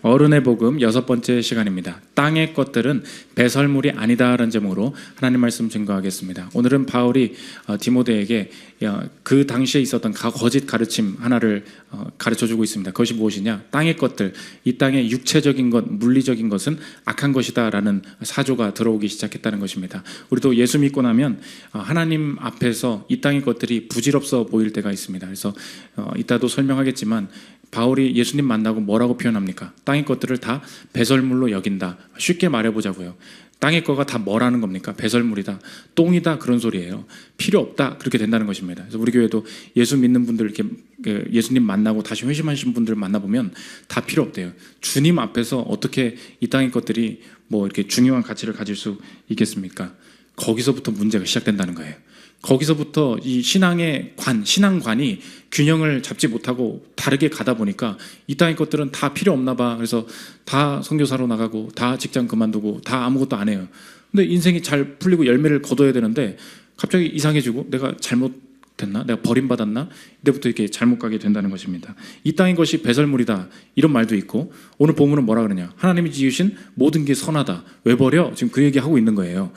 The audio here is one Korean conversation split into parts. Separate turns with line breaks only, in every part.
어른의 복음 6번째 시간입니다. 땅의 것들은 배설물이 아니다라는 제목으로 하나님 말씀 증거하겠습니다. 오늘은 바울이 디모데에게 그 당시에 있었던 거짓 가르침 하나를 가르쳐주고 있습니다. 그것이 무엇이냐? 땅의 것들, 이 땅의 육체적인 것, 물리적인 것은 악한 것이다 라는 사조가 들어오기 시작했다는 것입니다. 우리도 예수 믿고 나면 하나님 앞에서 이 땅의 것들이 부질없어 보일 때가 있습니다. 그래서 이따도 설명하겠지만 바울이 예수님 만나고 뭐라고 표현합니까? 땅의 것들을 다 배설물로 여긴다. 쉽게 말해보자고요. 땅의 거가 다 뭐라는 겁니까? 배설물이다, 똥이다, 그런 소리예요. 필요 없다, 그렇게 된다는 것입니다. 그래서 우리 교회도 예수 믿는 분들, 이렇게 예수님 만나고 다시 회심하신 분들 만나보면 다 필요 없대요. 주님 앞에서 어떻게 이 땅의 것들이 뭐 이렇게 중요한 가치를 가질 수 있겠습니까? 거기서부터 문제가 시작된다는 거예요. 거기서부터 이 신앙관이 균형을 잡지 못하고 다르게 가다 보니까 이 땅의 것들은 다 필요 없나 봐. 그래서 다 선교사로 나가고 다 직장 그만두고 다 아무것도 안 해요. 근데 인생이 잘 풀리고 열매를 거둬야 되는데 갑자기 이상해지고 내가 잘못됐나? 내가 버림받았나? 이때부터 이렇게 잘못 가게 된다는 것입니다. 이 땅의 것이 배설물이다, 이런 말도 있고, 오늘 본문은 뭐라 그러냐? 하나님이 지으신 모든 게 선하다. 왜 버려? 지금 그 얘기하고 있는 거예요.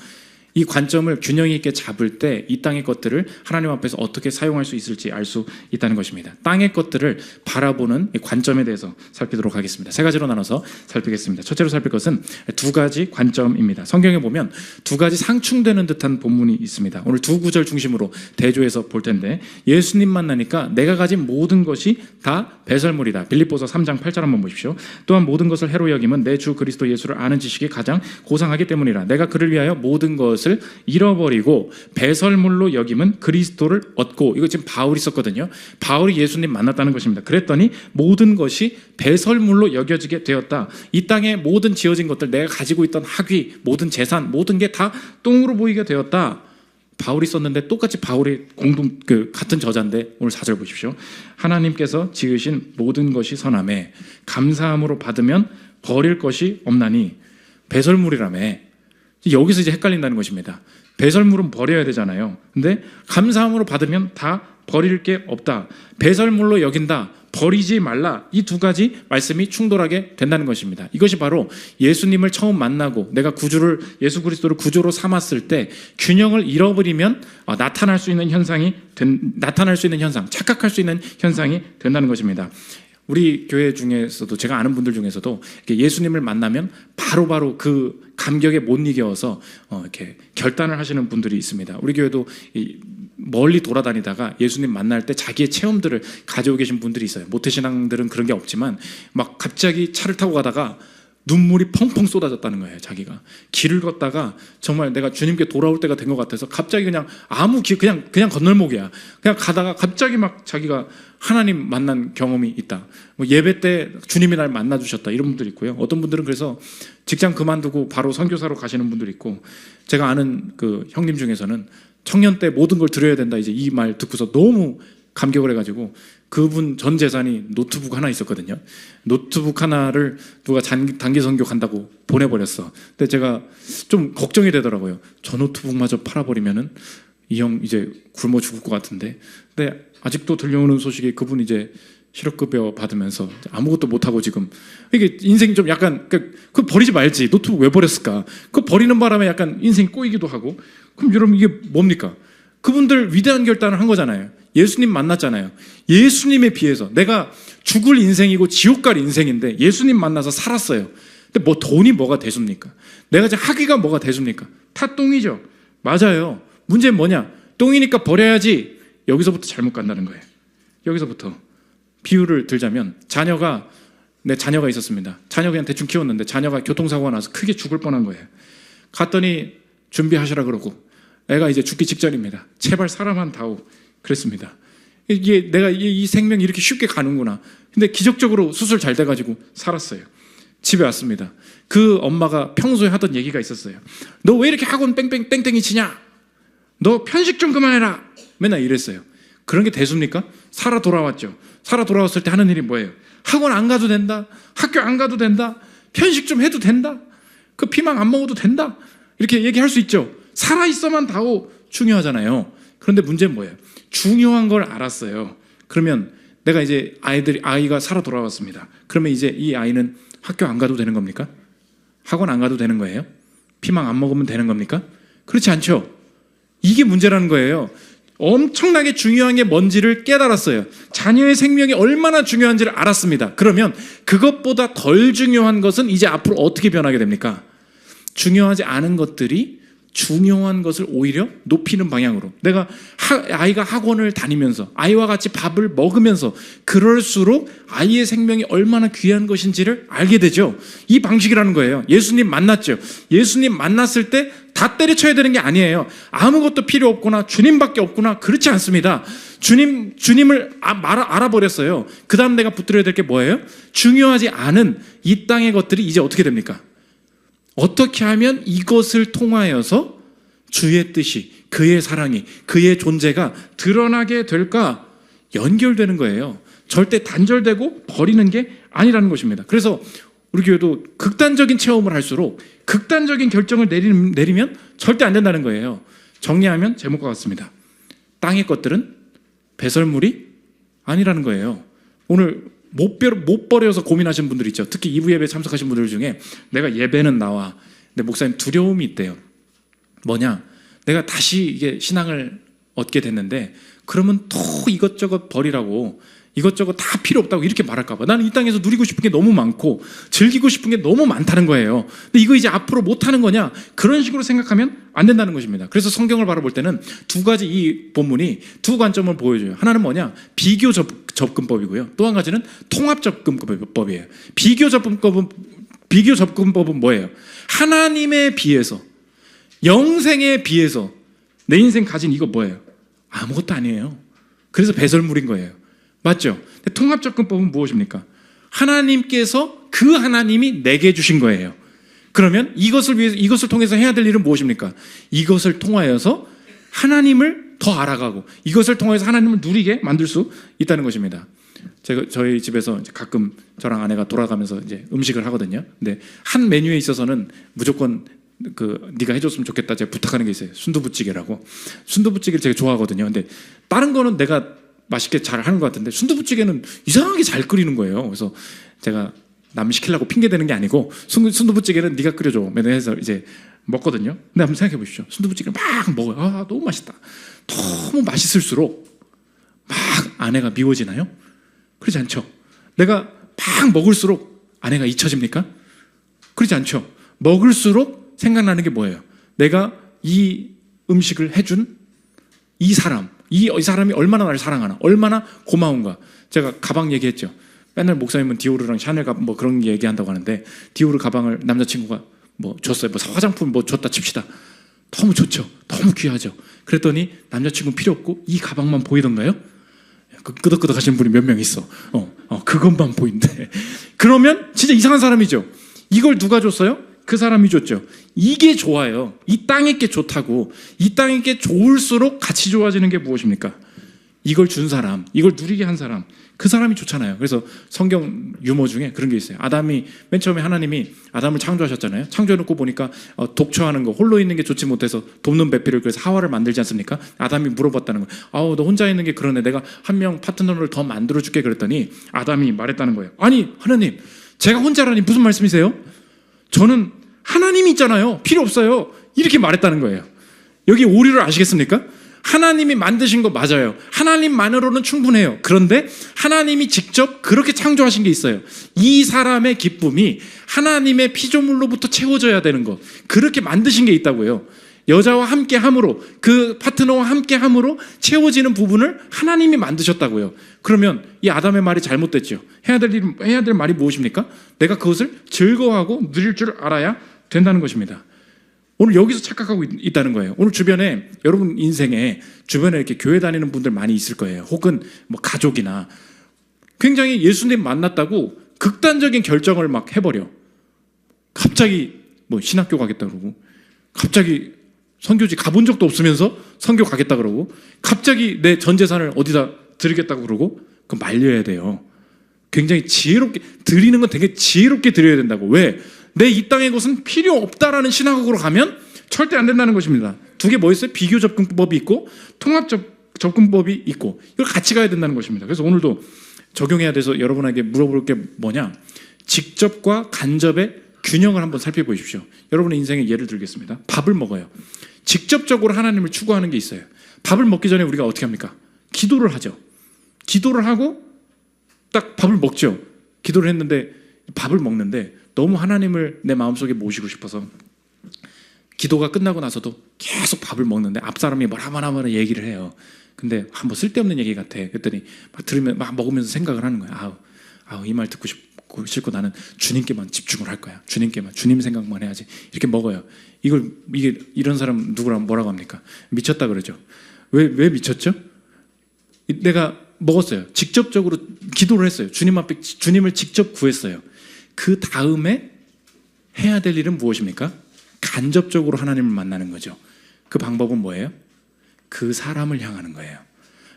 이 관점을 균형 있게 잡을 때 이 땅의 것들을 하나님 앞에서 어떻게 사용할 수 있을지 알 수 있다는 것입니다. 땅의 것들을 바라보는 관점에 대해서 살피도록 하겠습니다. 세 가지로 나눠서 살피겠습니다. 첫째로 살필 것은 두 가지 관점입니다. 성경에 보면 두 가지 상충되는 듯한 본문이 있습니다. 오늘 두 구절 중심으로 대조해서 볼 텐데, 예수님 만나니까 내가 가진 모든 것이 다 배설물이다. 빌립보서 3장 8절 한번 보십시오. 또한 모든 것을 해로 여김은 내 주 그리스도 예수를 아는 지식이 가장 고상하기 때문이라. 내가 그를 위하여 모든 것을 잃어버리고 배설물로 여김은 그리스도를 얻고. 이거 지금 바울이 썼거든요. 바울이 예수님 만났다는 것입니다. 그랬더니 모든 것이 배설물로 여겨지게 되었다. 이 땅에 모든 지어진 것들, 내가 가지고 있던 학위, 모든 재산, 모든 게 다 똥으로 보이게 되었다. 바울이 썼는데 똑같이 바울이 같은 저자인데 오늘 4절 보십시오. 하나님께서 지으신 모든 것이 선하매 감사함으로 받으면 버릴 것이 없나니. 배설물이라며. 여기서 이제 헷갈린다는 것입니다. 배설물은 버려야 되잖아요. 근데 감사함으로 받으면 다 버릴 게 없다. 배설물로 여긴다, 버리지 말라. 이 두 가지 말씀이 충돌하게 된다는 것입니다. 이것이 바로 예수님을 처음 만나고 내가 예수 그리스도를 구주로 삼았을 때 균형을 잃어버리면 나타날 수 있는 현상, 착각할 수 있는 현상이 된다는 것입니다. 우리 교회 중에서도, 제가 아는 분들 중에서도 예수님을 만나면 바로바로 그 감격에 못 이겨서 이렇게 결단을 하시는 분들이 있습니다. 우리 교회도 멀리 돌아다니다가 예수님 만날 때 자기의 체험들을 가지고 계신 분들이 있어요. 모태신앙들은 그런 게 없지만 막 갑자기 차를 타고 가다가 눈물이 펑펑 쏟아졌다는 거예요. 자기가 길을 걷다가 정말 내가 주님께 돌아올 때가 된 것 같아서 갑자기 그냥 그냥 건널목이야. 그냥 가다가 갑자기 막 자기가 하나님 만난 경험이 있다. 뭐 예배 때 주님이 날 만나 주셨다, 이런 분들이 있고요. 어떤 분들은 그래서 직장 그만두고 바로 선교사로 가시는 분들이 있고, 제가 아는 그 형님 중에서는 청년 때 모든 걸 드려야 된다, 이제 이 말 듣고서 너무 감격을 해가지고 그분 전 재산이 노트북 하나 있었거든요. 노트북 하나를 누가 단기 선교 간다고 보내버렸어. 근데 제가 좀 걱정이 되더라고요. 저 노트북마저 팔아버리면은 이 형 이제 굶어 죽을 것 같은데. 근데 아직도 들려오는 소식이 그분 이제 실업급여 받으면서 아무것도 못하고 지금, 이게 인생이 좀 약간, 그거 버리지 말지. 노트북 왜 버렸을까? 그거 버리는 바람에 약간 인생이 꼬이기도 하고. 그럼 여러분 이게 뭡니까? 그분들 위대한 결단을 한 거잖아요. 예수님 만났잖아요. 예수님에 비해서 내가 죽을 인생이고 지옥 갈 인생인데 예수님 만나서 살았어요. 근데 뭐 돈이 뭐가 대수입니까? 내가 이제 학위가 뭐가 대수입니까? 다 똥이죠. 맞아요. 문제는 뭐냐? 똥이니까 버려야지. 여기서부터 잘못 간다는 거예요. 여기서부터. 비유를 들자면, 내 자녀가 있었습니다. 자녀 그냥 대충 키웠는데 자녀가 교통사고가 나서 크게 죽을 뻔한 거예요. 갔더니 준비하시라 그러고, 애가 이제 죽기 직전입니다. 제발 사람만 다오, 그랬습니다. 이게 내가 이 생명이 이렇게 쉽게 가는구나. 근데 기적적으로 수술 잘 돼가지고 살았어요. 집에 왔습니다. 그 엄마가 평소에 하던 얘기가 있었어요. 너 왜 이렇게 학원 땡땡이 치냐? 너 편식 좀 그만해라. 맨날 이랬어요. 그런 게 대수입니까? 살아 돌아왔죠. 살아 돌아왔을 때 하는 일이 뭐예요? 학원 안 가도 된다. 학교 안 가도 된다. 편식 좀 해도 된다. 그 피망 안 먹어도 된다. 이렇게 얘기할 수 있죠. 살아있어만 다오, 중요하잖아요. 그런데 문제는 뭐예요? 중요한 걸 알았어요. 그러면 내가 이제 아이가 살아 돌아왔습니다. 그러면 이제 이 아이는 학교 안 가도 되는 겁니까? 학원 안 가도 되는 거예요? 피망 안 먹으면 되는 겁니까? 그렇지 않죠. 이게 문제라는 거예요. 엄청나게 중요한 게 뭔지를 깨달았어요. 자녀의 생명이 얼마나 중요한지를 알았습니다. 그러면 그것보다 덜 중요한 것은 이제 앞으로 어떻게 변하게 됩니까? 중요하지 않은 것들이 중요한 것을 오히려 높이는 방향으로, 내가 아이가 학원을 다니면서 아이와 같이 밥을 먹으면서 그럴수록 아이의 생명이 얼마나 귀한 것인지를 알게 되죠. 이 방식이라는 거예요. 예수님 만났죠. 예수님 만났을 때 다 때려쳐야 되는 게 아니에요. 아무것도 필요 없구나, 주님밖에 없구나, 그렇지 않습니다. 주님을 알아버렸어요. 그 다음 내가 붙들어야 될 게 뭐예요? 중요하지 않은 이 땅의 것들이 이제 어떻게 됩니까? 어떻게 하면 이것을 통하여서 주의 뜻이, 그의 사랑이, 그의 존재가 드러나게 될까? 연결되는 거예요. 절대 단절되고 버리는 게 아니라는 것입니다. 그래서 우리 교회도 극단적인 체험을 할수록 극단적인 결정을 내리면 절대 안 된다는 거예요. 정리하면 제목과 같습니다. 땅의 것들은 배설물이 아니라는 거예요. 오늘 못 버려서 고민하시는 분들 있죠. 특히 2부 예배에 참석하신 분들 중에 내가 예배는 나와, 근데 목사님 두려움이 있대요. 뭐냐? 내가 다시 이게 신앙을 얻게 됐는데 그러면 또 이것저것 버리라고, 이것저것 다 필요 없다고 이렇게 말할까 봐. 나는 이 땅에서 누리고 싶은 게 너무 많고 즐기고 싶은 게 너무 많다는 거예요. 근데 이거 이제 앞으로 못 하는 거냐? 그런 식으로 생각하면 안 된다는 것입니다. 그래서 성경을 바라볼 때는 두 가지, 이 본문이 두 관점을 보여줘요. 하나는 뭐냐? 비교 접근법이고요. 또 한 가지는 통합 접근법이에요. 비교 접근법은 뭐예요? 하나님에 비해서, 영생에 비해서 내 인생 가진 이거 뭐예요? 아무것도 아니에요. 그래서 배설물인 거예요. 맞죠? 통합 접근법은 무엇입니까? 하나님께서, 그 하나님이 내게 주신 거예요. 그러면 이것을 통해서 해야 될 일은 무엇입니까? 이것을 통하여서 하나님을 더 알아가고 이것을 통해서 하나님을 누리게 만들 수 있다는 것입니다. 저희 집에서 이제 가끔 저랑 아내가 돌아가면서 이제 음식을 하거든요. 근데 한 메뉴에 있어서는 무조건 네가 해줬으면 좋겠다 제가 부탁하는 게 있어요. 순두부찌개라고. 순두부찌개를 제가 좋아하거든요. 근데 다른 거는 내가 맛있게 잘 하는 것 같은데 순두부찌개는 이상하게 잘 끓이는 거예요. 그래서 제가 남 시키려고 핑계 대는 게 아니고 순두부찌개는 네가 끓여줘 맨날 해서 이제 먹거든요. 근데 한번 생각해 보십시오. 순두부찌개를 막 먹어요. 아, 너무 맛있다. 너무 맛있을수록 막 아내가 미워지나요? 그렇지 않죠. 내가 막 먹을수록 아내가 잊혀집니까? 그렇지 않죠. 먹을수록 생각나는 게 뭐예요? 내가 이 음식을 해준 이 사람이 얼마나 나를 사랑하나, 얼마나 고마운가. 제가 가방 얘기했죠. 맨날 목사님은 디오르랑 샤넬 가방 뭐 그런 얘기한다고 하는데, 디오르 가방을 남자친구가 뭐 줬어요. 뭐 화장품 뭐 줬다 칩시다. 너무 좋죠. 너무 귀하죠. 그랬더니 남자친구는 필요 없고 이 가방만 보이던가요? 끄덕끄덕 하시는 분이 몇 명 있어. 그것만 보인대. 그러면 진짜 이상한 사람이죠. 이걸 누가 줬어요? 그 사람이 줬죠. 이게 좋아요. 이 땅에 게 좋다고. 이 땅에 게 좋을수록 같이 좋아지는 게 무엇입니까? 이걸 준 사람, 이걸 누리게 한 사람, 그 사람이 좋잖아요. 그래서 성경 유머 중에 그런 게 있어요. 아담이 맨 처음에 하나님이 아담을 창조하셨잖아요. 창조해놓고 보니까 독처하는 거, 홀로 있는 게 좋지 못해서 돕는 배필을, 그래서 하와를 만들지 않습니까? 아담이 물어봤다는 거예요. 아우, 너 혼자 있는 게 그러네. 내가 한 명 파트너를 더 만들어줄게. 그랬더니 아담이 말했다는 거예요. 아니 하나님, 제가 혼자라니 무슨 말씀이세요? 저는 하나님이 있잖아요. 필요 없어요. 이렇게 말했다는 거예요. 여기 오류를 아시겠습니까? 하나님이 만드신 거 맞아요. 하나님만으로는 충분해요. 그런데 하나님이 직접 그렇게 창조하신 게 있어요. 이 사람의 기쁨이 하나님의 피조물로부터 채워져야 되는 거, 그렇게 만드신 게 있다고요. 여자와 함께 함으로, 그 파트너와 함께 함으로 채워지는 부분을 하나님이 만드셨다고요. 그러면 이 아담의 말이 잘못됐죠. 해야 될 말이 무엇입니까? 내가 그것을 즐거워하고 누릴 줄 알아야 된다는 것입니다. 오늘 여기서 착각하고 있다는 거예요. 오늘 주변에, 여러분 인생에 주변에 이렇게 교회 다니는 분들 많이 있을 거예요. 혹은 뭐 가족이나 굉장히 예수님 만났다고 극단적인 결정을 막 해버려. 갑자기 뭐 신학교 가겠다 그러고, 갑자기 선교지 가본 적도 없으면서 선교 가겠다 그러고, 갑자기 내 전 재산을 어디다 드리겠다고 그러고, 그거 말려야 돼요. 굉장히 지혜롭게 드리는 건 되게 지혜롭게 드려야 된다고. 왜? 내 이 땅의 것은 필요 없다라는 신학으로 가면 절대 안 된다는 것입니다. 두 개 뭐 있어요? 비교 접근법이 있고 통합 접근법이 있고, 이걸 같이 가야 된다는 것입니다. 그래서 오늘도 적용해야 돼서 여러분에게 물어볼 게 뭐냐? 직접과 간접의 균형을 한번 살펴보십시오. 여러분의 인생에 예를 들겠습니다. 밥을 먹어요. 직접적으로 하나님을 추구하는 게 있어요. 밥을 먹기 전에 우리가 어떻게 합니까? 기도를 하죠. 기도를 하고 딱 밥을 먹죠. 기도를 했는데 밥을 먹는데 너무 하나님을 내 마음속에 모시고 싶어서 기도가 끝나고 나서도 계속 밥을 먹는데 앞사람이 뭐라 얘기를 해요. 근데 뭐 쓸데없는 얘기 같아. 그랬더니 막 들으면 막 먹으면서 생각을 하는 거야. 이 말 듣고 싫고 나는 주님께만 집중을 할 거야. 주님 생각만 해야지. 이렇게 먹어요. 이게 이런 사람 누구랑 뭐라고 합니까? 미쳤다 그러죠. 왜 미쳤죠? 내가 먹었어요. 직접적으로 기도를 했어요. 주님 앞에 주님을 직접 구했어요. 그 다음에 해야 될 일은 무엇입니까? 간접적으로 하나님을 만나는 거죠. 그 방법은 뭐예요? 그 사람을 향하는 거예요.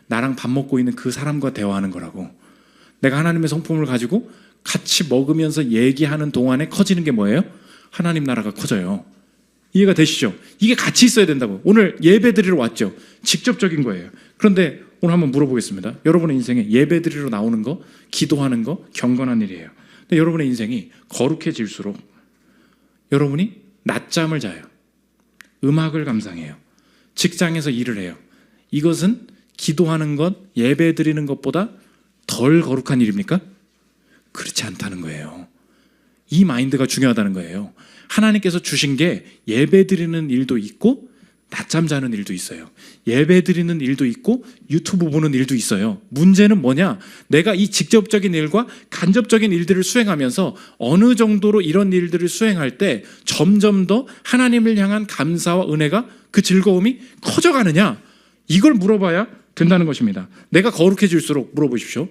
나랑 밥 먹고 있는 그 사람과 대화하는 거라고. 내가 하나님의 성품을 가지고 같이 먹으면서 얘기하는 동안에 커지는 게 뭐예요? 하나님 나라가 커져요. 이해가 되시죠? 이게 같이 있어야 된다고. 오늘 예배 드리러 왔죠. 직접적인 거예요. 그런데 오늘 한번 물어보겠습니다. 여러분의 인생에 예배 드리러 나오는 거, 기도하는 거 경건한 일이에요. 근데 여러분의 인생이 거룩해질수록 여러분이 낮잠을 자요. 음악을 감상해요. 직장에서 일을 해요. 이것은 기도하는 것, 예배 드리는 것보다 덜 거룩한 일입니까? 그렇지 않다는 거예요. 이 마인드가 중요하다는 거예요. 하나님께서 주신 게 예배 드리는 일도 있고 낮잠 자는 일도 있어요. 예배 드리는 일도 있고 유튜브 보는 일도 있어요. 문제는 뭐냐? 내가 이 직접적인 일과 간접적인 일들을 수행하면서 어느 정도로 이런 일들을 수행할 때 점점 더 하나님을 향한 감사와 은혜가 그 즐거움이 커져가느냐? 이걸 물어봐야 된다는 것입니다. 내가 거룩해질수록 물어보십시오.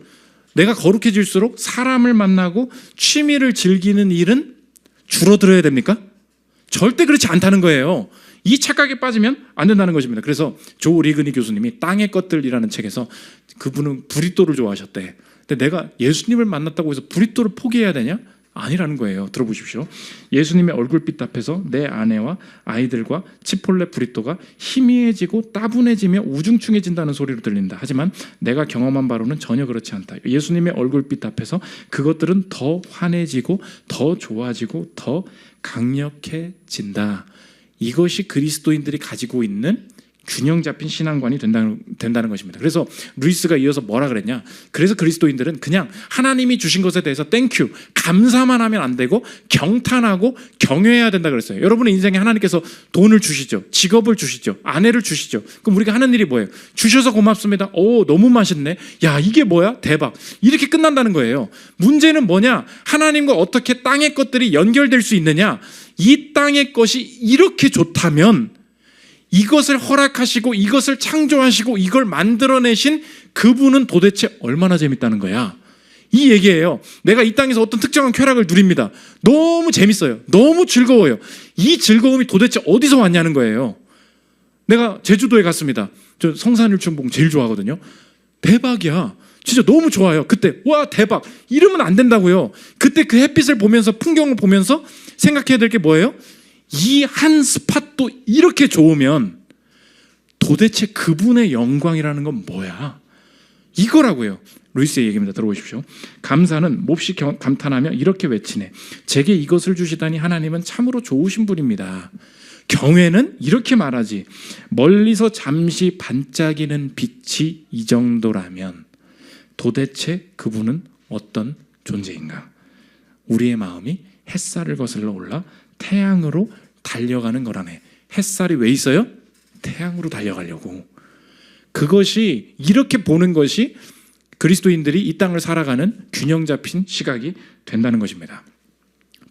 내가 거룩해질수록 사람을 만나고 취미를 즐기는 일은 줄어들어야 됩니까? 절대 그렇지 않다는 거예요. 이 착각에 빠지면 안 된다는 것입니다. 그래서 조 리그니 교수님이 땅의 것들이라는 책에서 그분은 브리또를 좋아하셨대. 근데 내가 예수님을 만났다고 해서 브리또를 포기해야 되냐? 아니라는 거예요. 들어보십시오. 예수님의 얼굴빛 앞에서 내 아내와 아이들과 치폴레 브리또가 희미해지고 따분해지며 우중충해진다는 소리로 들린다. 하지만 내가 경험한 바로는 전혀 그렇지 않다. 예수님의 얼굴빛 앞에서 그것들은 더 환해지고 더 좋아지고 더 강력해진다. 이것이 그리스도인들이 가지고 있는 균형 잡힌 신앙관이 된다는 것입니다. 그래서 루이스가 이어서 뭐라 그랬냐? 그래서 그리스도인들은 그냥 하나님이 주신 것에 대해서 땡큐, 감사만 하면 안 되고 경탄하고 경외해야 된다 그랬어요. 여러분의 인생에 하나님께서 돈을 주시죠. 직업을 주시죠. 아내를 주시죠. 그럼 우리가 하는 일이 뭐예요? 주셔서 고맙습니다. 오, 너무 맛있네. 야, 이게 뭐야? 대박. 이렇게 끝난다는 거예요. 문제는 뭐냐? 하나님과 어떻게 땅의 것들이 연결될 수 있느냐? 이 땅의 것이 이렇게 좋다면 이것을 허락하시고 이것을 창조하시고 이걸 만들어내신 그분은 도대체 얼마나 재밌다는 거야. 이 얘기예요. 내가 이 땅에서 어떤 특정한 쾌락을 누립니다. 너무 재밌어요. 너무 즐거워요. 이 즐거움이 도대체 어디서 왔냐는 거예요. 내가 제주도에 갔습니다. 저 성산일출봉 제일 좋아하거든요. 대박이야. 진짜 너무 좋아요. 그때 와 대박. 이러면 안 된다고요. 그때 그 햇빛을 보면서 풍경을 보면서 생각해야 될 게 뭐예요? 이 한 스팟도 이렇게 좋으면 도대체 그분의 영광이라는 건 뭐야? 이거라고요. 루이스의 얘기입니다. 들어보십시오. 감사는 몹시 감탄하며 이렇게 외치네. 제게 이것을 주시다니 하나님은 참으로 좋으신 분입니다. 경외는 이렇게 말하지. 멀리서 잠시 반짝이는 빛이 이 정도라면 도대체 그분은 어떤 존재인가? 우리의 마음이 햇살을 거슬러 올라 태양으로 달려가는 거라네. 햇살이 왜 있어요? 태양으로 달려가려고. 그것이 이렇게 보는 것이 그리스도인들이 이 땅을 살아가는 균형 잡힌 시각이 된다는 것입니다.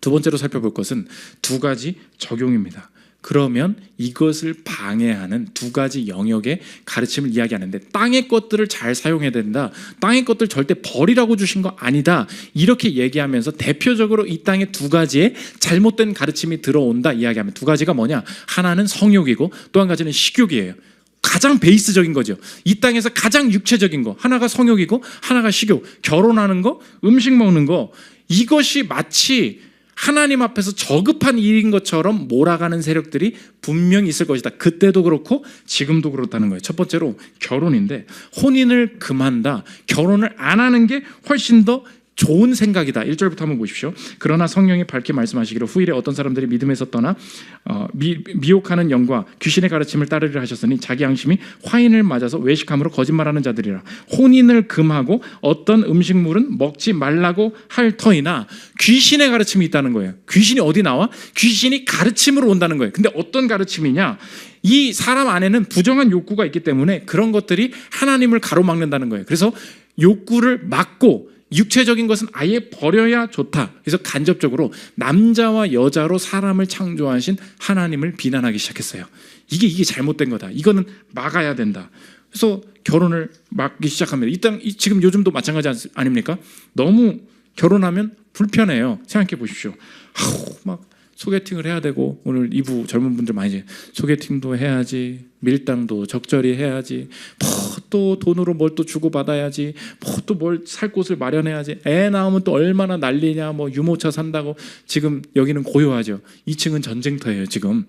두 번째로 살펴볼 것은 두 가지 적용입니다. 그러면 이것을 방해하는 두 가지 영역의 가르침을 이야기하는데 땅의 것들을 잘 사용해야 된다. 땅의 것들 절대 버리라고 주신 거 아니다. 이렇게 얘기하면서 대표적으로 이 땅에 두 가지의 잘못된 가르침이 들어온다 이야기하면 두 가지가 뭐냐? 하나는 성욕이고 또 한 가지는 식욕이에요. 가장 베이스적인 거죠. 이 땅에서 가장 육체적인 거. 하나가 성욕이고 하나가 식욕. 결혼하는 거, 음식 먹는 거. 이것이 마치 하나님 앞에서 저급한 일인 것처럼 몰아가는 세력들이 분명히 있을 것이다. 그때도 그렇고 지금도 그렇다는 거예요. 첫 번째로 결혼인데 혼인을 금한다. 결혼을 안 하는 게 훨씬 더 좋은 생각이다. 1절부터 한번 보십시오. 그러나 성령이 밝게 말씀하시기를 후일에 어떤 사람들이 믿음에서 떠나 미혹하는 영과 귀신의 가르침을 따르리라 하셨으니 자기 양심이 화인을 맞아서 외식함으로 거짓말하는 자들이라. 혼인을 금하고 어떤 음식물은 먹지 말라고 할 터이나 귀신의 가르침이 있다는 거예요. 귀신이 어디 나와? 귀신이 가르침으로 온다는 거예요. 근데 어떤 가르침이냐? 이 사람 안에는 부정한 욕구가 있기 때문에 그런 것들이 하나님을 가로막는다는 거예요. 그래서 욕구를 막고 육체적인 것은 아예 버려야 좋다. 그래서 간접적으로 남자와 여자로 사람을 창조하신 하나님을 비난하기 시작했어요. 이게 잘못된 거다. 이거는 막아야 된다. 그래서 결혼을 막기 시작합니다. 지금 요즘도 마찬가지 아닙니까? 너무 결혼하면 불편해요. 생각해 보십시오. 막 소개팅을 해야 되고, 오늘 2부 젊은 분들 많이 이제 소개팅도 해야지, 밀당도 적절히 해야지, 또 돈으로 뭘 또 주고 받아야지, 또 뭘 살 곳을 마련해야지, 애 나오면 또 얼마나 난리냐, 뭐 유모차 산다고. 지금 여기는 고요하죠. 2층은 전쟁터예요. 지금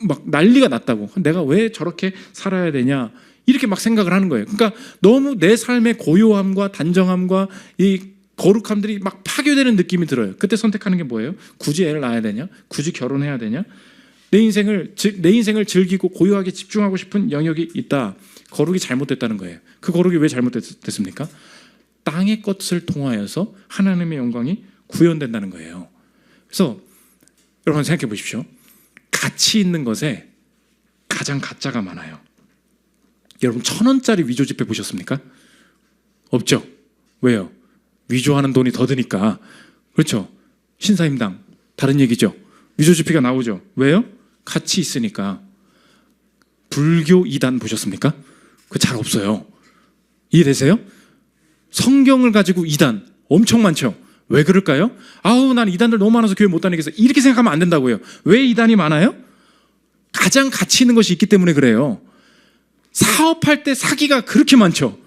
막 난리가 났다고. 내가 왜 저렇게 살아야 되냐, 이렇게 막 생각을 하는 거예요. 그러니까 너무 내 삶의 고요함과 단정함과 이 거룩함들이 막 파괴되는 느낌이 들어요. 그때 선택하는 게 뭐예요? 굳이 애를 낳아야 되냐? 굳이 결혼해야 되냐? 내 인생을 즐기고 고요하게 집중하고 싶은 영역이 있다. 거룩이 잘못됐다는 거예요. 그 거룩이 왜 잘못됐습니까? 땅의 것을 통하여서 하나님의 영광이 구현된다는 거예요. 그래서 여러분 생각해 보십시오. 가치 있는 것에 가장 가짜가 많아요. 여러분 1,000원짜리 위조 지폐 보셨습니까? 없죠? 왜요? 위조하는 돈이 더 드니까. 그렇죠? 신사임당 다른 얘기죠. 위조 지폐가 나오죠. 왜요? 가치 있으니까. 불교 이단 보셨습니까? 그거 잘 없어요. 이해되세요? 성경을 가지고 이단 엄청 많죠. 왜 그럴까요? 난 이단들 너무 많아서 교회 못 다니겠어. 이렇게 생각하면 안 된다고요. 왜 이단이 많아요? 가장 가치 있는 것이 있기 때문에 그래요. 사업할 때 사기가 그렇게 많죠.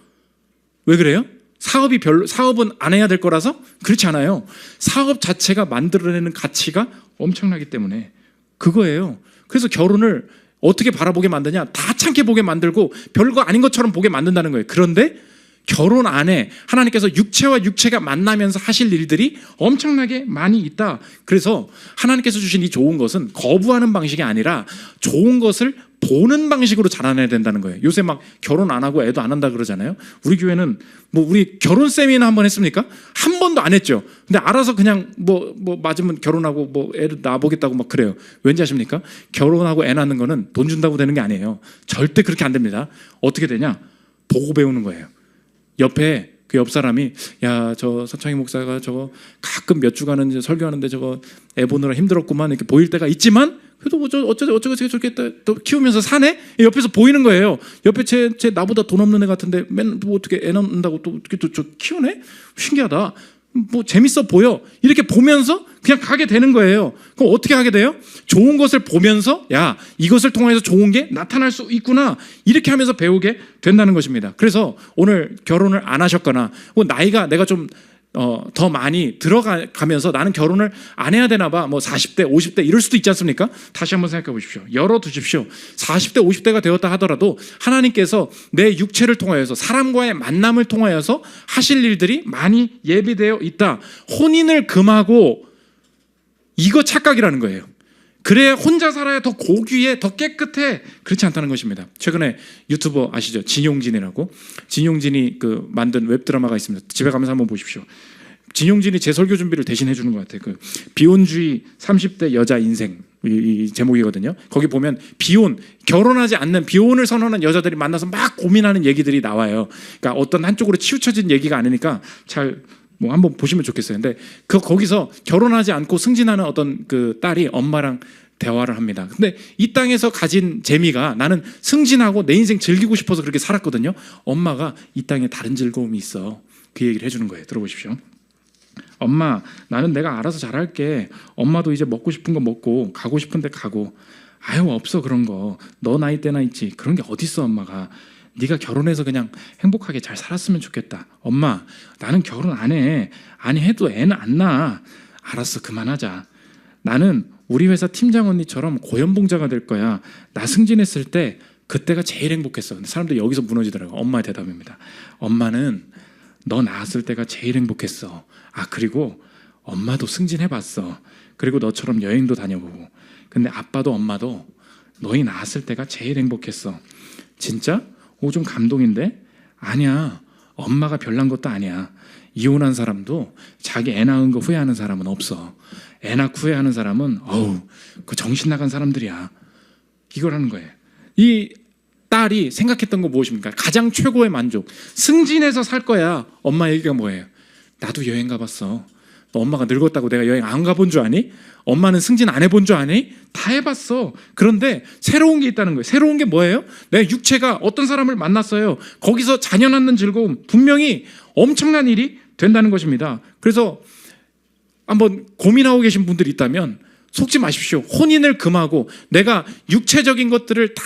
왜 그래요? 사업은 안 해야 될 거라서? 그렇지 않아요. 사업 자체가 만들어내는 가치가 엄청나기 때문에 그거예요. 그래서 결혼을 어떻게 바라보게 만드냐? 다 참게 보게 만들고 별거 아닌 것처럼 보게 만든다는 거예요. 그런데 결혼 안에 하나님께서 육체와 육체가 만나면서 하실 일들이 엄청나게 많이 있다. 그래서 하나님께서 주신 이 좋은 것은 거부하는 방식이 아니라 좋은 것을 보는 방식으로 자라나야 된다는 거예요. 요새 막 결혼 안 하고 애도 안 한다 그러잖아요. 우리 교회는 우리 결혼 세미나 한번 했습니까? 한 번도 안 했죠. 근데 알아서 그냥 맞으면 결혼하고 애를 낳아보겠다고 막 그래요. 왠지 아십니까? 결혼하고 애 낳는 거는 돈 준다고 되는 게 아니에요. 절대 그렇게 안 됩니다. 어떻게 되냐? 보고 배우는 거예요. 옆에 그 옆 사람이 저 서창희 목사가 저거 가끔 몇 주간은 이제 설교하는데 저거 애 보느라 힘들었구만 이렇게 보일 때가 있지만 그래도 어쩌고 저렇게 또 키우면서 사네? 옆에서 보이는 거예요. 옆에 쟤 나보다 돈 없는 애 같은데 맨 어떻게 애 낳는다고 또 어떻게 또 키우네? 신기하다. 재밌어 보여. 이렇게 보면서 그냥 가게 되는 거예요. 그럼 어떻게 하게 돼요? 좋은 것을 보면서 이것을 통해서 좋은 게 나타날 수 있구나. 이렇게 하면서 배우게 된다는 것입니다. 그래서 오늘 결혼을 안 하셨거나 나이가 내가 좀 더 많이 들어가면서 나는 결혼을 안 해야 되나 봐. 40대, 50대 이럴 수도 있지 않습니까? 다시 한번 생각해 보십시오. 열어두십시오. 40대, 50대가 되었다 하더라도 하나님께서 내 육체를 통하여서 사람과의 만남을 통하여서 하실 일들이 많이 예비되어 있다. 혼인을 금하고 이거 착각이라는 거예요. 그래야 혼자 살아야 더 고귀해, 더 깨끗해. 그렇지 않다는 것입니다. 최근에 유튜버 아시죠? 진용진이라고. 진용진이 만든 웹드라마가 있습니다. 집에 가면서 한번 보십시오. 진용진이 제 설교 준비를 대신 해주는 것 같아요. 비혼주의 30대 여자 인생 이 제목이거든요. 거기 보면 결혼하지 않는 비혼을 선언하는 여자들이 만나서 막 고민하는 얘기들이 나와요. 그러니까 어떤 한쪽으로 치우쳐진 얘기가 아니니까 잘 한번 보시면 좋겠어요. 근데 거기서 결혼하지 않고 승진하는 어떤 그 딸이 엄마랑 대화를 합니다. 근데 이 땅에서 가진 재미가 나는 승진하고 내 인생 즐기고 싶어서 그렇게 살았거든요. 엄마가 이 땅에 다른 즐거움이 있어. 그 얘기를 해주는 거예요. 들어보십시오. 엄마, 나는 내가 알아서 잘할게. 엄마도 이제 먹고 싶은 거 먹고 가고 싶은 데 가고. 없어 그런 거. 너 나이 때나 있지. 그런 게 어딨어 엄마가. 네가 결혼해서 그냥 행복하게 잘 살았으면 좋겠다. 엄마, 나는 결혼 안 해. 아니 해도 애는 안 낳아. 알았어, 그만하자. 나는 우리 회사 팀장 언니처럼 고연봉자가 될 거야. 나 승진했을 때 그때가 제일 행복했어. 근데 사람들이 여기서 무너지더라고요. 엄마의 대답입니다. 엄마는 너 낳았을 때가 제일 행복했어. 아, 그리고 엄마도 승진해봤어. 그리고 너처럼 여행도 다녀보고. 근데 아빠도 엄마도 너희 낳았을 때가 제일 행복했어. 진짜? 오, 좀 감동인데? 아니야. 엄마가 별난 것도 아니야. 이혼한 사람도 자기 애 낳은 거 후회하는 사람은 없어. 애 낳고 후회하는 사람은 그 정신 나간 사람들이야. 이거라는 거예요. 이 딸이 생각했던 거 무엇입니까? 가장 최고의 만족. 승진해서 살 거야. 엄마 얘기가 뭐예요? 나도 여행 가봤어. 너 엄마가 늙었다고 내가 여행 안 가본 줄 아니? 엄마는 승진 안 해본 줄 아니? 다 해봤어. 그런데 새로운 게 있다는 거예요. 새로운 게 뭐예요? 내가 육체가 어떤 사람을 만났어요. 거기서 자녀 낳는 즐거움, 분명히 엄청난 일이 된다는 것입니다. 그래서 한번 고민하고 계신 분들이 있다면 속지 마십시오. 혼인을 금하고 내가 육체적인 것들을 다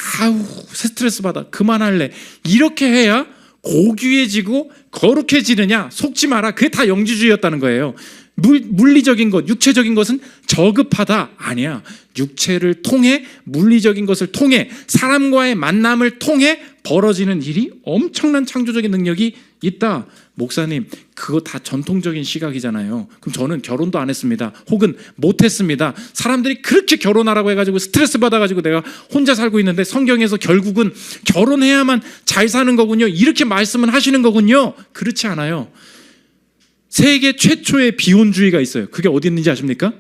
스트레스 받아 그만할래, 이렇게 해야 고귀해지고 거룩해지느냐? 속지 마라. 그게 다 영지주의였다는 거예요. 물리적인 것, 육체적인 것은 저급하다. 아니야. 육체를 통해, 물리적인 것을 통해, 사람과의 만남을 통해 벌어지는 일이 엄청난 창조적인 능력이 있다. 목사님, 그거 다 전통적인 시각이잖아요. 그럼 저는 결혼도 안 했습니다. 혹은 못했습니다. 사람들이 그렇게 결혼하라고 해가지고 스트레스 받아가지고 내가 혼자 살고 있는데 성경에서 결국은 결혼해야만 잘 사는 거군요, 이렇게 말씀은 하시는 거군요. 그렇지 않아요. 세계 최초의 비혼주의가 있어요. 그게 어디 있는지 아십니까?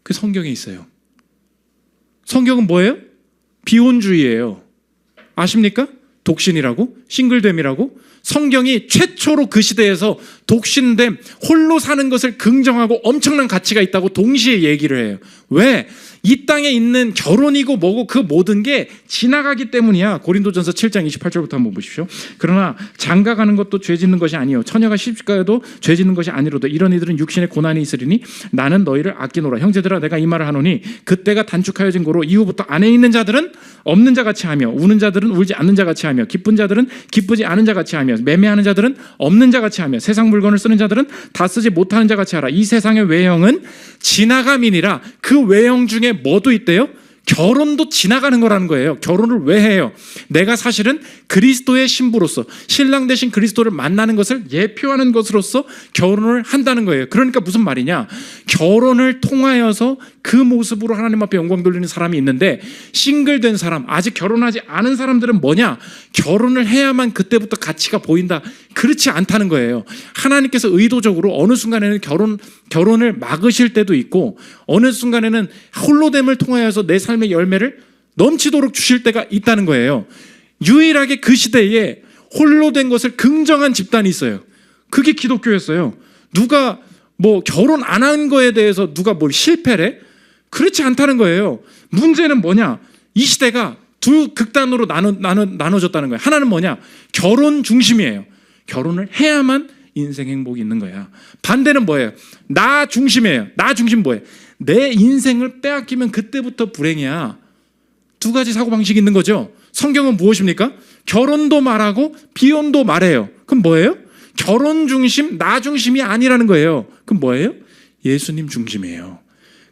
그 성경에 있어요. 성경은 뭐예요? 비혼주의예요. 아십니까? 독신이라고? 싱글됨이라고? 성경이 최초로 그 시대에서 독신됨, 홀로 사는 것을 긍정하고 엄청난 가치가 있다고 동시에 얘기를 해요. 왜? 이 땅에 있는 결혼이고 뭐고 그 모든 게 지나가기 때문이야. 고린도전서 7장 28절부터 한번 보십시오. 그러나 장가가는 것도 죄 짓는 것이 아니요 처녀가 시집가도 죄 짓는 것이 아니로다. 이런 이들은 육신의 고난이 있으리니 나는 너희를 아끼노라. 형제들아, 내가 이 말을 하노니 그때가 단축하여진 고로 이후부터 안에 있는 자들은 없는 자같이 하며, 우는 자들은 울지 않는 자같이 하며, 기쁜 자들은 기쁘지 않은 자같이 하며, 매매하는 자들은 없는 자같이 하며, 세상 물건을 쓰는 자들은 다 쓰지 못하는 자같이 하라. 이 세상의 외형은 지나감이니라. 그 외형 중에 뭐도 있대요? 결혼도 지나가는 거라는 거예요. 결혼을 왜 해요? 내가 사실은 그리스도의 신부로서, 신랑 되신 그리스도를 만나는 것을 예표하는 것으로서 결혼을 한다는 거예요. 그러니까 무슨 말이냐? 결혼을 통하여서 그 모습으로 하나님 앞에 영광 돌리는 사람이 있는데, 싱글된 사람, 아직 결혼하지 않은 사람들은 뭐냐? 결혼을 해야만 그때부터 가치가 보인다. 그렇지 않다는 거예요. 하나님께서 의도적으로 어느 순간에는 결혼을 막으실 때도 있고, 어느 순간에는 홀로됨을 통하여서 내 삶의 열매를 넘치도록 주실 때가 있다는 거예요. 유일하게 그 시대에 홀로된 것을 긍정한 집단이 있어요. 그게 기독교였어요. 누가 뭐 결혼 안 한 거에 대해서 누가 뭘 실패래? 그렇지 않다는 거예요. 문제는 뭐냐? 이 시대가 두 극단으로 나눠졌다는 거예요. 하나는 뭐냐? 결혼 중심이에요. 결혼을 해야만 인생 행복이 있는 거야. 반대는 뭐예요? 나 중심이에요. 나 중심 뭐예요? 내 인생을 빼앗기면 그때부터 불행이야. 두 가지 사고방식이 있는 거죠. 성경은 무엇입니까? 결혼도 말하고 비혼도 말해요. 그럼 뭐예요? 결혼 중심, 나 중심이 아니라는 거예요. 그럼 뭐예요? 예수님 중심이에요.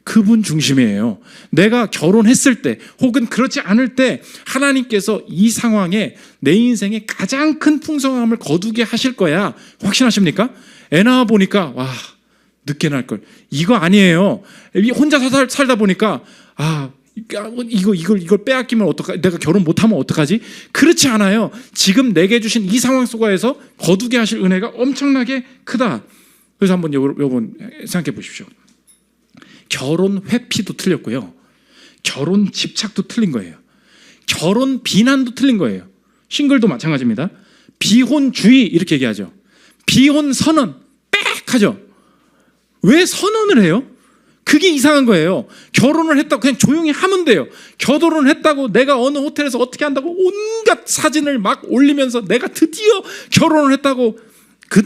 그분 중심이에요. 내가 결혼했을 때 혹은 그렇지 않을 때 하나님께서 이 상황에 내 인생에 가장 큰 풍성함을 거두게 하실 거야. 확신하십니까? 애 낳아 보니까 와, 늦게 날 걸. 이거 아니에요. 혼자 살다 보니까 이걸 빼앗기면 어떡하지? 내가 결혼 못하면 어떡하지? 그렇지 않아요. 지금 내게 주신 이 상황 속에서 거두게 하실 은혜가 엄청나게 크다. 그래서 한번 여러분 생각해 보십시오. 결혼 회피도 틀렸고요. 결혼 집착도 틀린 거예요. 결혼 비난도 틀린 거예요. 싱글도 마찬가지입니다. 비혼주의 이렇게 얘기하죠. 비혼 선언 빽 하죠. 왜 선언을 해요? 그게 이상한 거예요. 결혼을 했다고 그냥 조용히 하면 돼요. 결혼을 했다고 내가 어느 호텔에서 어떻게 한다고 온갖 사진을 막 올리면서 내가 드디어 결혼을 했다고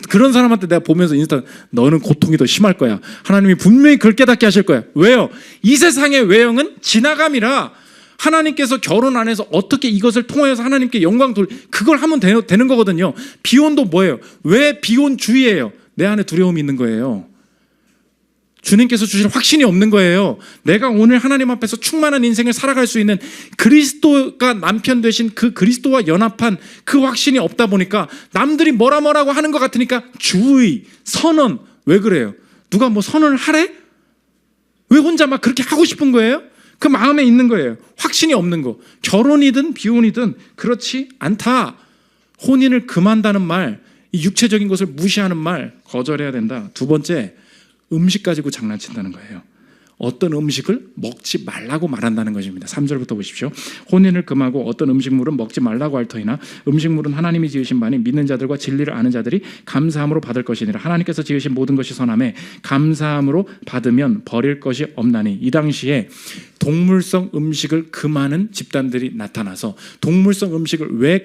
그런 사람한테 내가 보면서 인스타 너는 고통이 더 심할 거야. 하나님이 분명히 그걸 깨닫게 하실 거야. 왜요? 이 세상의 외형은 지나감이라 하나님께서 결혼 안에서 어떻게 이것을 통하여서 하나님께 영광 그걸 하면 되는 거거든요. 비혼도 뭐예요? 왜 비혼주의예요? 내 안에 두려움이 있는 거예요. 주님께서 주실 확신이 없는 거예요. 내가 오늘 하나님 앞에서 충만한 인생을 살아갈 수 있는 그리스도가 남편 되신 그 그리스도와 연합한 그 확신이 없다 보니까 남들이 뭐라고 하는 것 같으니까 주의, 선언. 왜 그래요? 누가 뭐 선언을 하래? 왜 혼자 막 그렇게 하고 싶은 거예요? 그 마음에 있는 거예요. 확신이 없는 거. 결혼이든 비혼이든 그렇지 않다. 혼인을 금한다는 말, 이 육체적인 것을 무시하는 말 거절해야 된다. 두 번째, 음식 가지고 장난친다는 거예요. 어떤 음식을 먹지 말라고 말한다는 것입니다. 3절부터 보십시오. 혼인을 금하고 어떤 음식물은 먹지 말라고 할 터이나 음식물은 하나님이 지으신 바니 믿는 자들과 진리를 아는 자들이 감사함으로 받을 것이니라. 하나님께서 지으신 모든 것이 선함에 감사함으로 받으면 버릴 것이 없나니. 이 당시에 동물성 음식을 금하는 집단들이 나타나서 동물성 음식을 왜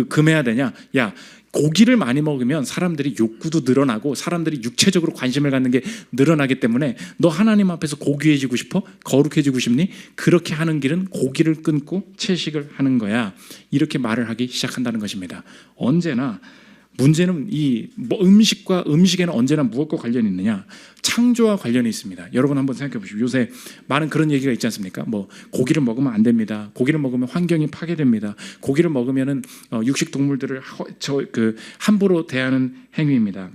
금해야 되냐? 야, 고기를 많이 먹으면 사람들이 욕구도 늘어나고 사람들이 육체적으로 관심을 갖는 게 늘어나기 때문에 너 하나님 앞에서 고귀해지고 싶어? 거룩해지고 싶니? 그렇게 하는 길은 고기를 끊고 채식을 하는 거야. 이렇게 말을 하기 시작한다는 것입니다. 언제나 문제는 이 음식과 음식에는 언제나 무엇과 관련이 있느냐? 창조와 관련이 있습니다. 여러분 한번 생각해 보십시오. 요새 많은 그런 얘기가 있지 않습니까? 뭐 고기를 먹으면 안 됩니다. 고기를 먹으면 환경이 파괴됩니다. 고기를 먹으면은 육식 동물들을 함부로 대하는 행위입니다.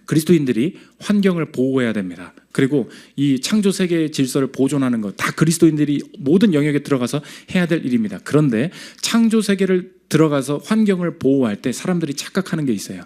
그리스도인들이 환경을 보호해야 됩니다. 그리고 이 창조 세계의 질서를 보존하는 것 다 그리스도인들이 모든 영역에 들어가서 해야 될 일입니다. 그런데 창조 세계를 들어가서 환경을 보호할 때 사람들이 착각하는 게 있어요.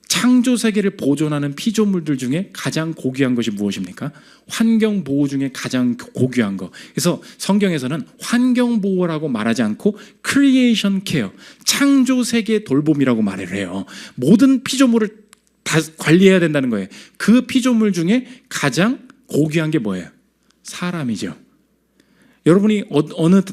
창조 세계를 보존하는 피조물들 중에 가장 고귀한 것이 무엇입니까? 환경 보호 중에 가장 고귀한 것. 그래서 성경에서는 환경 보호라고 말하지 않고 크리에이션 케어, 창조 세계 돌봄이라고 말을 해요. 모든 피조물을 다 관리해야 된다는 거예요. 그 피조물 중에 가장 고귀한 게 뭐예요? 사람이죠. 여러분이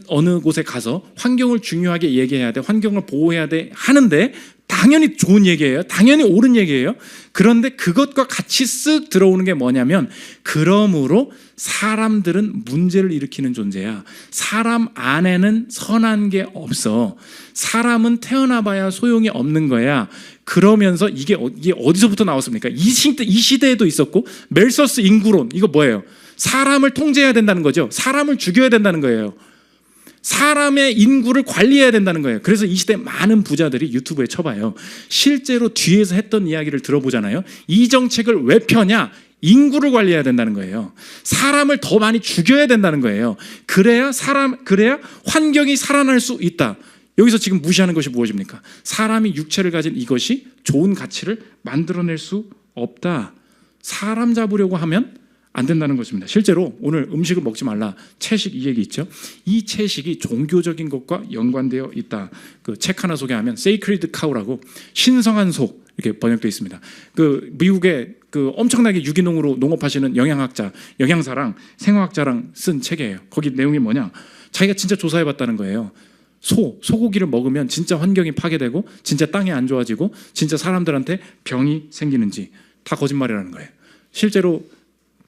어느 곳에 가서 환경을 중요하게 얘기해야 돼, 환경을 보호해야 돼 하는데 당연히 좋은 얘기예요. 당연히 옳은 얘기예요. 그런데 그것과 같이 쓱 들어오는 게 뭐냐면, 그러므로 사람들은 문제를 일으키는 존재야. 사람 안에는 선한 게 없어. 사람은 태어나봐야 소용이 없는 거야. 그러면서 이게 어디서부터 나왔습니까? 이 시대에도 있었고, 멜서스 인구론, 이거 뭐예요? 사람을 통제해야 된다는 거죠. 사람을 죽여야 된다는 거예요. 사람의 인구를 관리해야 된다는 거예요. 그래서 이 시대 많은 부자들이 유튜브에 쳐봐요. 실제로 뒤에서 했던 이야기를 들어보잖아요. 이 정책을 왜 펴냐? 인구를 관리해야 된다는 거예요. 사람을 더 많이 죽여야 된다는 거예요. 그래야 환경이 살아날 수 있다. 여기서 지금 무시하는 것이 무엇입니까? 사람이 육체를 가진 이것이 좋은 가치를 만들어낼 수 없다. 사람 잡으려고 하면 안 된다는 것입니다. 실제로 오늘 음식을 먹지 말라, 채식 이 얘기 있죠. 이 채식이 종교적인 것과 연관되어 있다. 그 책 하나 소개하면 Sacred Cow라고, 신성한 소 이렇게 번역되어 있습니다. 그 미국의 그 엄청나게 유기농으로 농업하시는 영양사랑 생화학자랑 쓴 책이에요. 거기 내용이 뭐냐? 자기가 진짜 조사해봤다는 거예요. 소고기를 먹으면 진짜 환경이 파괴되고 진짜 땅이 안 좋아지고 진짜 사람들한테 병이 생기는지 다 거짓말이라는 거예요. 실제로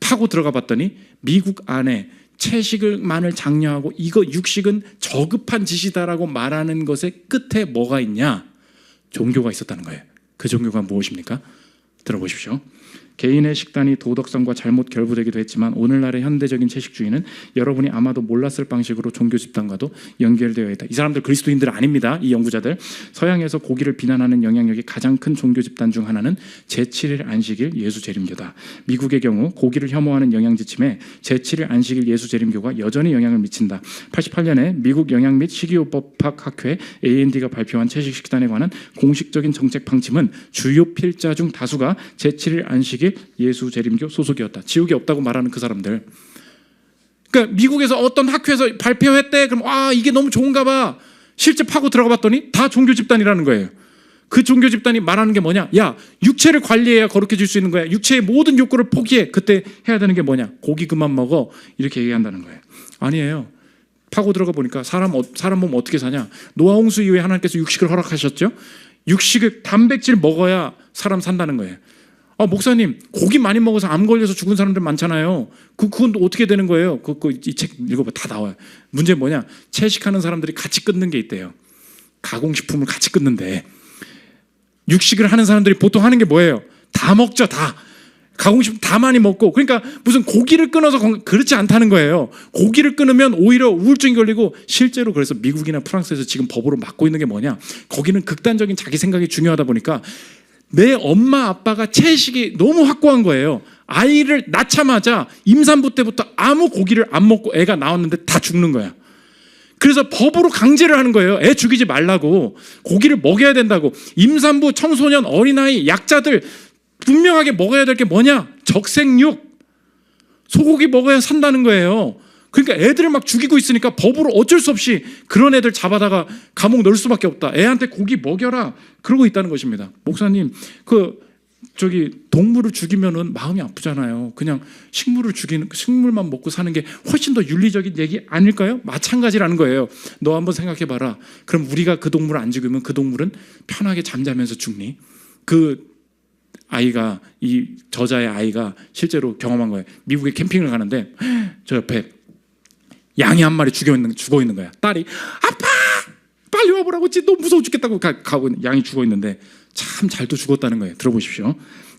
파고 들어가 봤더니 미국 안에 채식을만을 장려하고 이거 육식은 저급한 짓이다라고 말하는 것의 끝에 뭐가 있냐? 종교가 있었다는 거예요. 그 종교가 무엇입니까? 들어보십시오. 개인의 식단이 도덕성과 잘못 결부되기도 했지만 오늘날의 현대적인 채식주의는 여러분이 아마도 몰랐을 방식으로 종교 집단과도 연결되어 있다. 이 사람들 그리스도인들 아닙니다. 이 연구자들. 서양에서 고기를 비난하는 영향력이 가장 큰 종교 집단 중 하나는 제7일 안식일 예수 재림교다. 미국의 경우 고기를 혐오하는 영양지침에 제7일 안식일 예수 재림교가 여전히 영향을 미친다. 88년에 미국 영양 및 식이요법학 학회 A&D가 발표한 채식 식단에 관한 공식적인 정책 방침은 주요 필자 중 다수가 제7일 안식일 예수 재림교 소속이었다. 지옥이 없다고 말하는 그 사람들. 그러니까 미국에서 어떤 학회에서 발표했대. 그럼 이게 너무 좋은가 봐. 실제 파고 들어가 봤더니 다 종교 집단이라는 거예요. 그 종교 집단이 말하는 게 뭐냐? 야, 육체를 관리해야 거룩해질 수 있는 거야. 육체의 모든 욕구를 포기해. 그때 해야 되는 게 뭐냐? 고기 그만 먹어. 이렇게 얘기한다는 거예요. 아니에요. 파고 들어가 보니까 사람 몸 어떻게 사냐? 노아 홍수 이후에 하나님께서 육식을 허락하셨죠. 육식을 단백질 먹어야 사람 산다는 거예요. 목사님, 고기 많이 먹어서 암 걸려서 죽은 사람들 많잖아요. 그건 또 어떻게 되는 거예요? 이 책 읽어봐. 다 나와요. 문제는 뭐냐? 채식하는 사람들이 같이 끊는 게 있대요. 가공식품을 같이 끊는데, 육식을 하는 사람들이 보통 하는 게 뭐예요? 다 먹죠, 다. 가공식품 다 많이 먹고, 그러니까 무슨 고기를 끊어서 그렇지 않다는 거예요. 고기를 끊으면 오히려 우울증이 걸리고, 실제로 그래서 미국이나 프랑스에서 지금 법으로 막고 있는 게 뭐냐, 거기는 극단적인 자기 생각이 중요하다 보니까 내 엄마 아빠가 채식이 너무 확고한 거예요. 아이를 낳자마자 임산부 때부터 아무 고기를 안 먹고 애가 나왔는데 다 죽는 거야. 그래서 법으로 강제를 하는 거예요. 애 죽이지 말라고, 고기를 먹여야 된다고. 임산부, 청소년, 어린아이, 약자들 분명하게 먹어야 될 게 뭐냐? 적색육, 소고기 먹어야 산다는 거예요. 그러니까 애들을 막 죽이고 있으니까 법으로 어쩔 수 없이 그런 애들 잡아다가 감옥 넣을 수밖에 없다. 애한테 고기 먹여라, 그러고 있다는 것입니다. 목사님, 동물을 죽이면은 마음이 아프잖아요. 그냥 식물만 먹고 사는 게 훨씬 더 윤리적인 얘기 아닐까요? 마찬가지라는 거예요. 너 한번 생각해봐라. 그럼 우리가 그 동물을 안 죽이면 그 동물은 편하게 잠자면서 죽니? 그 아이가, 이 저자의 아이가 실제로 경험한 거예요. 미국에 캠핑을 가는데 저 옆에 양이 한 마리 죽어 있는 거야. 딸이 아빠 빨리 와보라고, 너무 무서워 죽겠다고 가고 양이 죽어 있는데 참 잘도 죽었다는 거예요. 들어보십시오.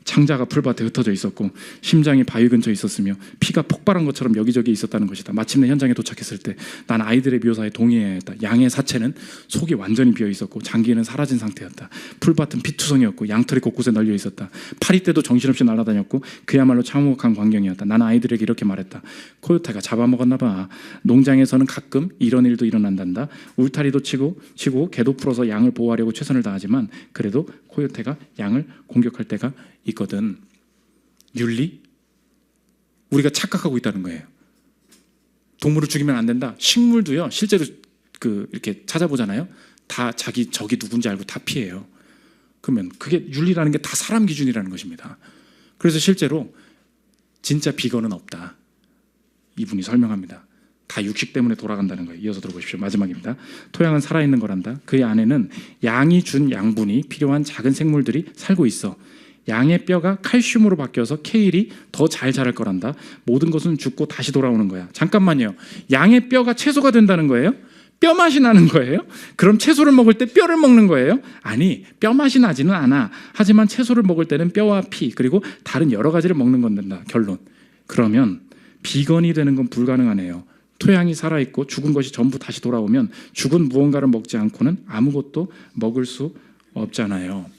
창자가 풀밭에 흩어져 있었고 심장이 바위 근처에 있었으며 피가 폭발한 것처럼 여기저기 있었다는 것이다. 마침내 현장에 도착했을 때 난 아이들의 묘사에 동의해야 했다. 양의 사체는 속이 완전히 비어 있었고 장기는 사라진 상태였다. 풀밭은 피투성이었고 양털이 곳곳에 널려 있었다. 파리떼도 정신없이 날아다녔고 그야말로 참혹한 광경이었다. 난 아이들에게 이렇게 말했다. 코요테가 잡아먹었나 봐. 농장에서는 가끔 이런 일도 일어난단다. 울타리도 치고 개도 풀어서 양을 보호하려고 최선을 다하지만 그래도 코요테가 양을 공격할 때가 있거든. 윤리? 우리가 착각하고 있다는 거예요. 동물을 죽이면 안 된다. 식물도요, 실제로 이렇게 찾아보잖아요. 다 자기 적이 누군지 알고 다 피해요. 그러면 그게 윤리라는 게 다 사람 기준이라는 것입니다. 그래서 실제로 진짜 비건은 없다. 이분이 설명합니다. 다 육식 때문에 돌아간다는 거예요. 이어서 들어보십시오. 마지막입니다. 토양은 살아있는 거란다. 그의 안에는 양이 준 양분이 필요한 작은 생물들이 살고 있어. 양의 뼈가 칼슘으로 바뀌어서 케일이 더 잘 자랄 거란다. 모든 것은 죽고 다시 돌아오는 거야. 잠깐만요. 양의 뼈가 채소가 된다는 거예요? 뼈 맛이 나는 거예요? 그럼 채소를 먹을 때 뼈를 먹는 거예요? 아니, 뼈 맛이 나지는 않아. 하지만 채소를 먹을 때는 뼈와 피 그리고 다른 여러 가지를 먹는 건 된다. 결론. 그러면 비건이 되는 건 불가능하네요. 토양이 살아있고 죽은 것이 전부 다시 돌아오면 죽은 무언가를 먹지 않고는 아무것도 먹을 수 없잖아요.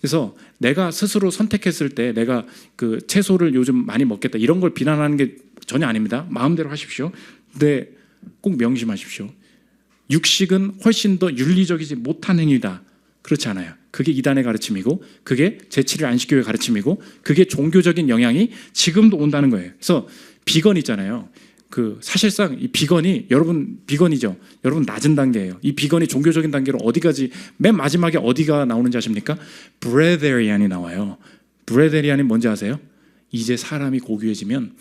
그래서 내가 스스로 선택했을 때 내가 채소를 요즘 많이 먹겠다, 이런 걸 비난하는 게 전혀 아닙니다. 마음대로 하십시오. 근데 꼭 명심하십시오. 육식은 훨씬 더 윤리적이지 못한 행위다. 그렇지 않아요. 그게 이단의 가르침이고, 그게 제7일 안식교의 가르침이고, 그게 종교적인 영향이 지금도 온다는 거예요. 그래서 비건 있잖아요. 사실상 이 비건이, 여러분 비건이죠. 여러분 낮은 단계예요. 이 비건이 종교적인 단계로 어디까지, 맨 마지막에 어디가 나오는지 아십니까? 브레데리안이 나와요. 브레데리안이 뭔지 아세요? 이제 사람이 고귀해지면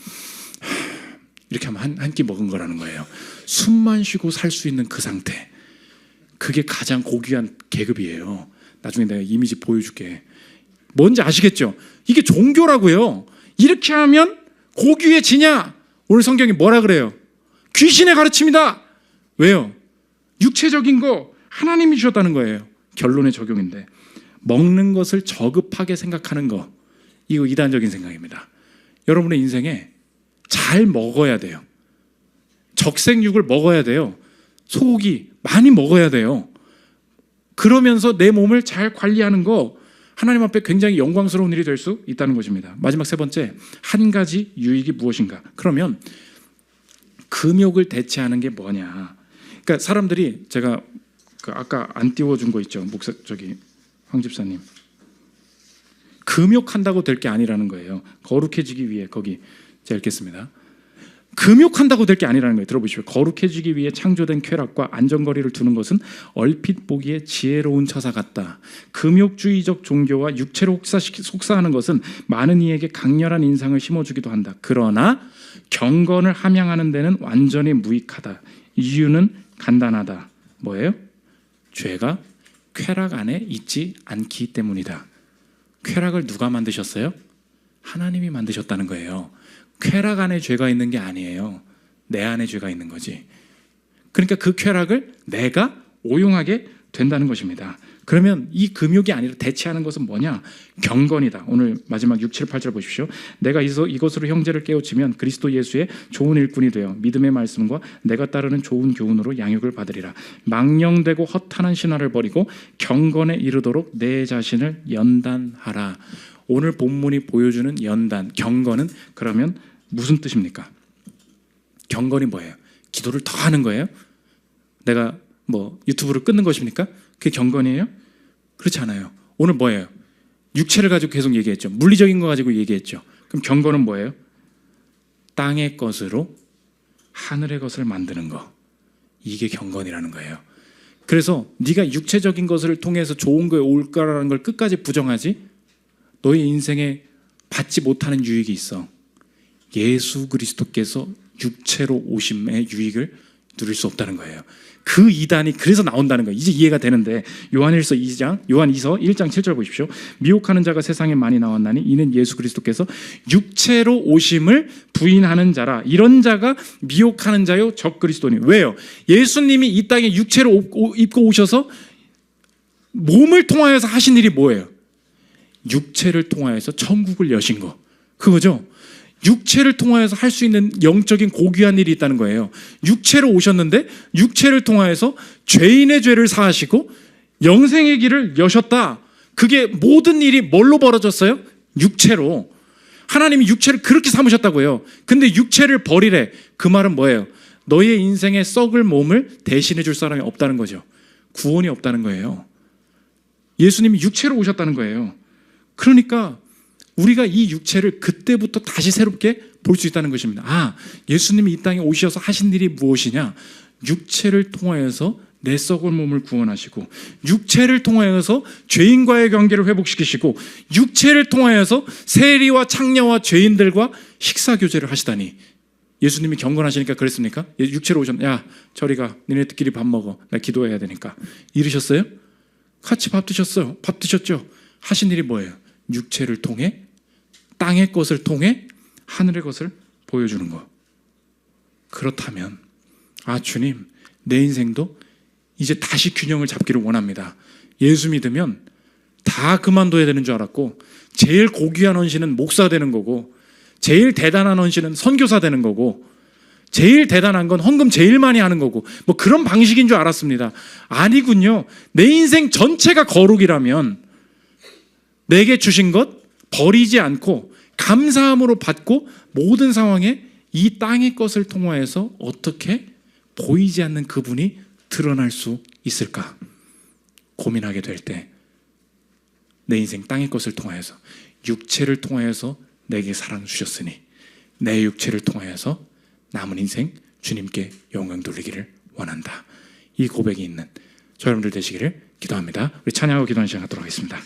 이렇게 하면 한 끼 먹은 거라는 거예요. 숨만 쉬고 살 수 있는 그 상태. 그게 가장 고귀한 계급이에요. 나중에 내가 이미지 보여줄게. 뭔지 아시겠죠? 이게 종교라고요. 이렇게 하면 고귀해지냐? 오늘 성경이 뭐라 그래요? 귀신의 가르침이다. 왜요? 육체적인 거 하나님이 주셨다는 거예요. 결론의 적용인데, 먹는 것을 저급하게 생각하는 거, 이거 이단적인 생각입니다. 여러분의 인생에 잘 먹어야 돼요. 적색육을 먹어야 돼요. 소고기 많이 먹어야 돼요. 그러면서 내 몸을 잘 관리하는 거, 하나님 앞에 굉장히 영광스러운 일이 될 수 있다는 것입니다. 마지막 세 번째, 한 가지 유익이 무엇인가? 그러면 금욕을 대체하는 게 뭐냐? 그러니까 사람들이, 제가 아까 안 띄워준 거 있죠, 황 집사님. 금욕한다고 될 게 아니라는 거예요. 거룩해지기 위해, 거기 제가 읽겠습니다. 금욕한다고 될 게 아니라는 거예요. 들어보십시오. 거룩해지기 위해 창조된 쾌락과 안전거리를 두는 것은 얼핏 보기에 지혜로운 처사 같다. 금욕주의적 종교와 육체로 속사하는 것은 많은 이에게 강렬한 인상을 심어주기도 한다. 그러나 경건을 함양하는 데는 완전히 무익하다. 이유는 간단하다. 뭐예요? 죄가 쾌락 안에 있지 않기 때문이다. 쾌락을 누가 만드셨어요? 하나님이 만드셨다는 거예요. 쾌락 안에 죄가 있는 게 아니에요. 내 안에 죄가 있는 거지. 그러니까 그 쾌락을 내가 오용하게 된다는 것입니다.
그러면 이 금욕이 아니라 대체하는 것은 뭐냐? 경건이다. 오늘 마지막 6, 7, 8절 보십시오. 내가 이것으로 형제를 깨우치면 그리스도 예수의 좋은 일꾼이 되어 믿음의 말씀과 내가 따르는 좋은 교훈으로 양육을 받으리라. 망령되고 허탄한 신화를 버리고 경건에 이르도록 내 자신을 연단하라. 오늘 본문이 보여주는 연단, 경건은 그러면 무슨 뜻입니까? 경건이 뭐예요? 기도를 더 하는 거예요? 내가 뭐 유튜브를 끊는 것입니까? 그게 경건이에요? 그렇지 않아요. 오늘 뭐예요? 육체를 가지고 계속 얘기했죠. 물리적인 거 가지고 얘기했죠. 그럼 경건은 뭐예요? 땅의 것으로 하늘의 것을 만드는 거. 이게 경건이라는 거예요. 그래서 네가 육체적인 것을 통해서 좋은 거에 올 거라는 걸 끝까지 부정하지, 너의 인생에 받지 못하는 유익이 있어. 예수 그리스도께서 육체로 오심의 유익을 누릴 수 없다는 거예요. 그 이단이 그래서 나온다는 거예요. 이제 이해가 되는데 요한일서 1장 7절 보십시오. 미혹하는 자가 세상에 많이 나왔나니 이는 예수 그리스도께서 육체로 오심을 부인하는 자라. 이런 자가 미혹하는 자요 적 그리스도니. 왜요? 예수님이 이 땅에 육체로 입고 오셔서 몸을 통하여서 하신 일이 뭐예요? 육체를 통하여서 천국을 여신 거. 그거죠? 육체를 통하여서 할 수 있는 영적인 고귀한 일이 있다는 거예요. 육체로 오셨는데 육체를 통하여서 죄인의 죄를 사하시고 영생의 길을 여셨다. 그게 모든 일이 뭘로 벌어졌어요? 육체로. 하나님이 육체를 그렇게 삼으셨다고요. 근데 육체를 버리래. 그 말은 뭐예요? 너의 인생에 썩을 몸을 대신해 줄 사람이 없다는 거죠. 구원이 없다는 거예요. 예수님이 육체로 오셨다는 거예요. 그러니까 우리가 이 육체를 그때부터 다시 새롭게 볼 수 있다는 것입니다. 아, 예수님이 이 땅에 오셔서 하신 일이 무엇이냐? 육체를 통하여서 내 썩을 몸을 구원하시고, 육체를 통하여서 죄인과의 관계를 회복시키시고, 육체를 통하여서 세리와 창녀와 죄인들과 식사교제를 하시다니. 예수님이 경건하시니까 그랬습니까? 육체로 오셨는데 야 저리 가, 니네들끼리 밥 먹어, 나 기도해야 되니까 이러셨어요? 같이 밥 드셨죠? 하신 일이 뭐예요? 육체를 통해 땅의 것을 통해 하늘의 것을 보여주는 거. 그렇다면 아 주님, 내 인생도 이제 다시 균형을 잡기를 원합니다. 예수 믿으면 다 그만둬야 되는 줄 알았고, 제일 고귀한 헌신은 목사 되는 거고, 제일 대단한 헌신은 선교사 되는 거고, 제일 대단한 건 헌금 제일 많이 하는 거고, 뭐 그런 방식인 줄 알았습니다. 아니군요. 내 인생 전체가 거룩이라면 내게 주신 것 버리지 않고 감사함으로 받고 모든 상황에 이 땅의 것을 통하여서 어떻게 보이지 않는 그분이 드러날 수 있을까 고민하게 될 때, 내 인생 땅의 것을 통하여서, 육체를 통하여서 내게 사랑 주셨으니 내 육체를 통하여서 남은 인생 주님께 영광 돌리기를 원한다. 이 고백이 있는 저 여러분들 되시기를 기도합니다. 우리 찬양하고 기도하는 시간 갖도록 하겠습니다.